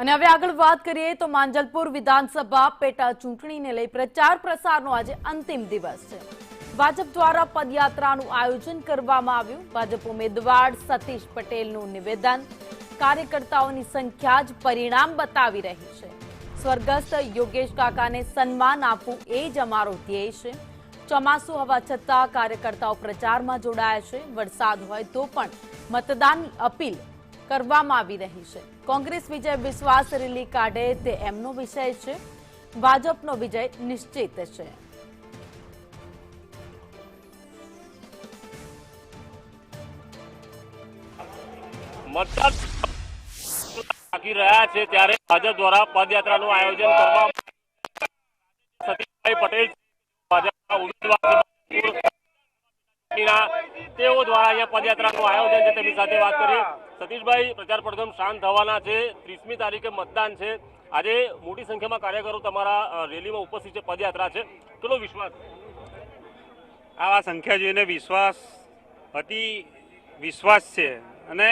અને હવે આગળ વાત કરીએ તો માંજલપુર વિધાનસભા પેટા ચૂંટણીને લઈ પ્રચાર પ્રસારનો આજે અંતિમ દિવસ છે। ભાજપ દ્વારા પદયાત્રાનું આયોજન કરવામાં આવ્યું। ભાજપ ઉમેદવાર સતીશ પટેલનું નિવેદન, કાર્યકર્તાઓની સંખ્યા જ પરિણામ બતાવી રહી છે। સ્વર્ગસ્થ યોગેશ કાકાને સન્માન આપવું એ જ અમારો ધ્યેય છે। ચોમાસું હોવા છતાં કાર્યકર્તાઓ પ્રચારમાં જોડાયા છે। વરસાદ હોય તો પણ મતદાનની અપીલ કરવામાં આવી રહી છે। કોંગ્રેસ વિજય વિશ્વાસ રેલી કાઢે તે એમનો વિષય છે। ભાજપનો વિજય નિશ્ચિત છે। મતદાન બાકી રહ્યા છે ત્યારે ભાજપ દ્વારા પદયાત્રાનું આયોજન કરવામાં સતીશભાઈ પટેલ ભાજપના ઉમેદવાર તેઓ દ્વારા અહીંયા પદયાત્રાનું આયોજન છે તેમની સાથે વાત કરીએ। સતીશભાઈ, પ્રચાર પડઘમ શાંત થવાના છે, 30મી તારીખે મતદાન છે, આજે મોટી સંખ્યામાં કાર્યકરો તમારા રેલીમાં ઉપસ્થિત છે, પદયાત્રા છે, કેટલો વિશ્વાસ? આવા સંખ્યા જોઈને વિશ્વાસ છે અને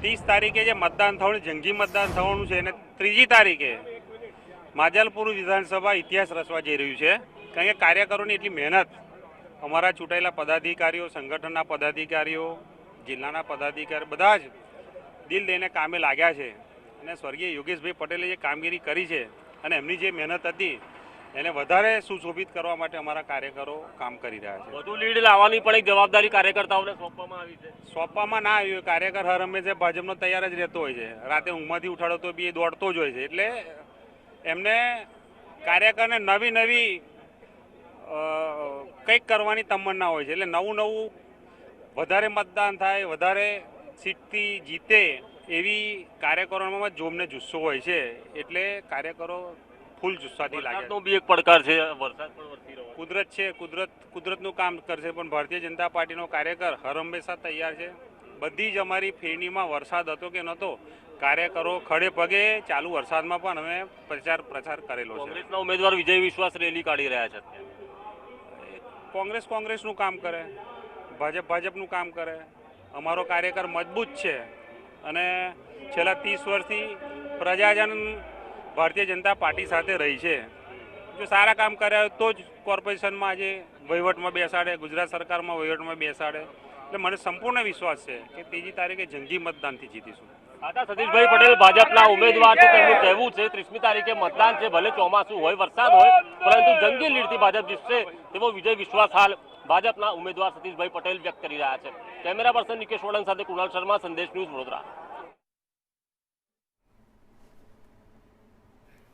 30 તારીખે જે મતદાન થવાનું, જંગી મતદાન થવાનું છે, અને 3જી તારીખે માંજલપુર વિધાનસભા ઇતિહાસ રચવા જઈ રહ્યું છે। કારણ કે કાર્યકરોની એટલી મહેનત, અમારા ચૂંટાયેલા પદાધિકારીઓ, સંગઠનના પદાધિકારીઓ, જિલ્લાના પદાધિકારીઓ બધા જ દિલ દઈને કામે લાગ્યા છે અને સ્વર્ગીય યોગેશભાઈ પટેલે જે કામગીરી કરી છે અને એમની જે મહેનત હતી એને વધારે સુશોભિત કરવા માટે અમારા કાર્યકરો કામ કરી રહ્યા છે। વધુ લીડ લાવવાની પણ એક જવાબદારી કાર્યકર્તાઓને સોંપવામાં આવી છે। સોંપવામાં ના આવ્યું, કાર્યકર હર હંમેશા ભાજપનો તૈયાર જ રહેતો હોય છે। રાતે ઊંઘમાંથી ઉઠાડો તો બી એ દોડતો જ હોય છે। એટલે એમને કાર્યકરને નવી કંઈક કરવાની તમન્ના હોય છે। એટલે નવું વધારે મતદાન થાય, વધારે સીટથી જીતે એવી કાર્યકરોમાં જોમને જુસ્સો હોય છે। એટલે કાર્યકરો ફૂલ જુસ્સાથી લાગે। વરસાદનો બી એક પડકાર છે, વરસાદ પણ વરસી રહ્યો કુદરત છે, કુદરતનું કામ કરશે, પણ ભારતીય જનતા પાર્ટીનો કાર્યકર હર હંમેશા તૈયાર છે। બધી જ અમારી ફેરણીમાં વરસાદ હતો કે નહોતો, કાર્યકરો ખડે પગે ચાલુ વરસાદમાં પણ અમે પ્રચાર કરેલો છે। કોંગ્રેસના ઉમેદવાર વિજય વિશ્વાસ રેલી કાઢી રહ્યા છે। કોંગ્રેસનું કામ કરે, ભાજપનું કામ કરે। અમારો કાર્યકર મજબૂત છે અને છેલ્લા 30 વર્ષથી પ્રજાજન ભારતીય જનતા પાર્ટી સાથે રહી છે। જો સારા કામ કર્યા તો જ કોર્પોરેશનમાં આજે વહીવટમાં બેસાડે, ગુજરાત સરકારમાં વહીવટમાં બેસાડે। એટલે મને સંપૂર્ણ વિશ્વાસ છે કે 3જી તારીખે જંગી મતદાનથી જીતીશું। સતીશભાઈ પટેલ ભાજપના ઉમેદવાર છે, તેમનું કહેવું છે 30મી તારીખે મતદાન છે, ભલે ચોમાસું હોય, વરસાદ હોય, પરંતુ જંગી લીડથી ભાજપ જીતશે તેવો વિજય વિશ્વાસ હાલ ભાજપના ઉમેદવાર સતીશભાઈ પટેલ વ્યક્ત કરી રહ્યા છે। કેમેરા પર્સન નિકેશ વડન સાથે કુણાલ શર્મા, સંદેશ ન્યૂઝ, વડોદરા।